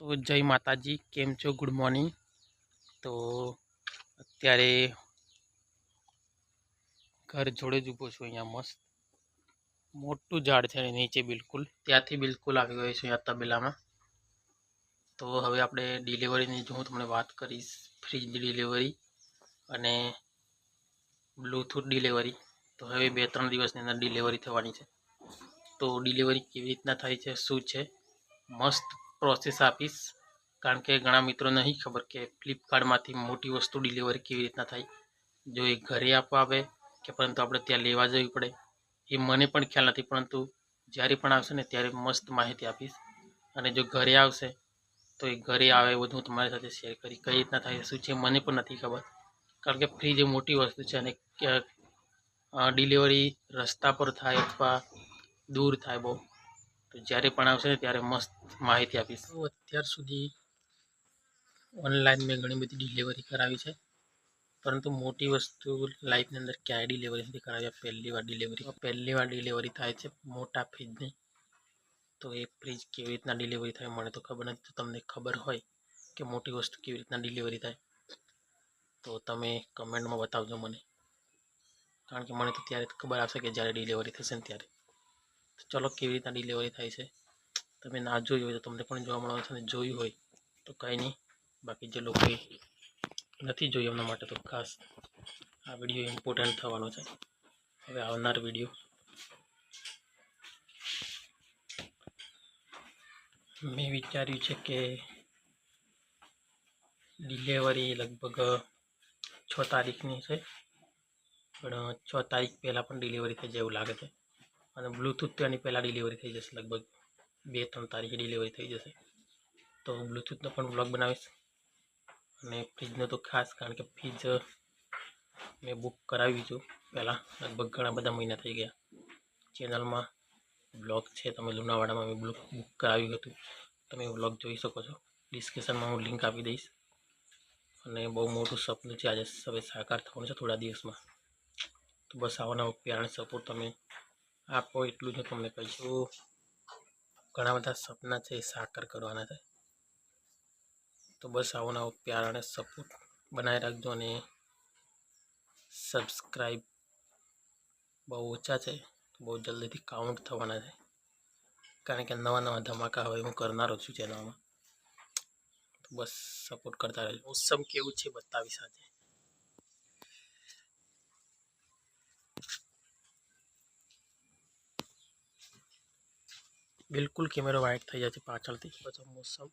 તો જય માતાજી, કેમ છો? Good morning. તો અત્યારે ઘર જોડે જ ઊભો છું। અહીંયા મસ્ત મોટું ઝાડ છે નીચે, બિલકુલ ત્યાંથી બિલકુલ આવી ગયો છું અહીંયા તબેલામાં। તો હવે આપણે ડિલિવરીની જો હું તમને વાત કરીશ, ફ્રીજ ડિલિવરી અને બ્લૂટૂથ ડિલિવરી। તો હવે 2-3 દિવસની અંદર ડિલિવરી થવાની છે। તો ડિલિવરી કેવી રીતના થાય છે, શું છે, મસ્ત પ્રોસેસ આપીશ। કારણ કે ઘણા મિત્રો નહીં ખબર કે ફ્લિપકાર્ટમાંથી મોટી વસ્તુ ડિલિવરી કેવી રીતના થાય, જો એ ઘરે આપવા આવે કે પરંતુ આપણે ત્યાં લેવા જવી પડે, એ મને પણ ખ્યાલ નથી। પરંતુ જ્યારે પણ આવશે ને ત્યારે મસ્ત માહિતી આપીશ। અને જો ઘરે આવશે તો એ ઘરે આવે બધું તમારી સાથે શેર કરી, કઈ રીતના થાય શું છે મને પણ નથી ખબર। કારણ કે ફ્રીજ એ મોટી વસ્તુ છે અને ડિલિવરી રસ્તા પર થાય અથવા દૂર થાય બહુ, તો જ્યારે પણ આવશે ને ત્યારે મસ્ત માહિતી આપીશ। તો અત્યાર સુધી ઓનલાઈન મેં ઘણી બધી ડિલિવરી કરાવી છે, પરંતુ મોટી વસ્તુ લાઈફની અંદર ક્યાંય ડિલિવરી નથી કરાવી। પહેલી વાર ડિલિવરી થાય છે મોટા ફ્રીજની। તો એ ફ્રીજ કેવી રીતના ડિલિવરી થાય મને તો ખબર નથી। તો તમને ખબર હોય કે મોટી વસ્તુ કેવી રીતના ડિલિવરી થાય તો તમે કમેન્ટમાં બતાવજો મને। કારણ કે મને તો ત્યારે ખબર આવશે કે જ્યારે ડિલિવરી થશે ને ત્યારે। તો ચલો, કેવી રીતના ડિલિવરી થાય છે તમે ના જોયું હોય તો તમને પણ જોવા મળવાનું છે, અને જોયું હોય તો કંઈ નહીં। બાકી જે લોકોએ નથી જોયું એમના માટે તો ખાસ આ વિડીયો ઇમ્પોર્ટન્ટ થવાનો છે। હવે આવનાર વિડીયો મેં વિચાર્યું છે કે ડિલિવરી લગભગ 6 તારીખની છે, પણ 6 તારીખ પહેલાં પણ ડિલિવરી થઈ જાય એવું લાગે છે। અને બ્લૂટૂથ તો એની પહેલાં ડિલિવરી થઈ જશે, લગભગ 2-3 તારીખે ડિલિવરી થઈ જશે। તો બ્લૂટૂથનો પણ વ્લોગ બનાવીશ અને ફ્રીજનો તો ખાસ, કારણ કે ફ્રીજ મેં બુક કરાવી છું પહેલાં, લગભગ ઘણા બધા મહિના થઈ ગયા। ચેનલમાં બ્લોગ છે, તમે લુણાવાડામાં મેં બુક કરાવ્યું હતું, તમે વ્લોગ જોઈ શકો છો। ડિસ્ક્રિપ્શનમાં હું લિંક આપી દઈશ। અને બહુ મોટું સપનું છે, આજે હવે સાકાર થવાનું છે થોડા દિવસમાં। તો બસ આવાનો પ્યાર અને સપોર્ટ તમે આપો, એટલું જ હું તમને કહીશું। ઘણા બધા સપના છે એ સાકાર કરવાના છે, તો બસ આવો પ્યાર અને સપોર્ટ બનાવી રાખજો। અને સબસ્ક્રાઈબ બહુ ઓછા છે, બહુ જલ્દીથી કાઉન્ટ થવાના છે, કારણ કે નવા ધમાકા હવે હું કરનારો છું ચેનલમાં। તો બસ સપોર્ટ કરતા રહેજો। મોસમ કેવું છે બતાવીશ આજે। બિલકુલ કેમેરો વાઇટ થઈ જાય છે પાછળથી, પછી મોસમ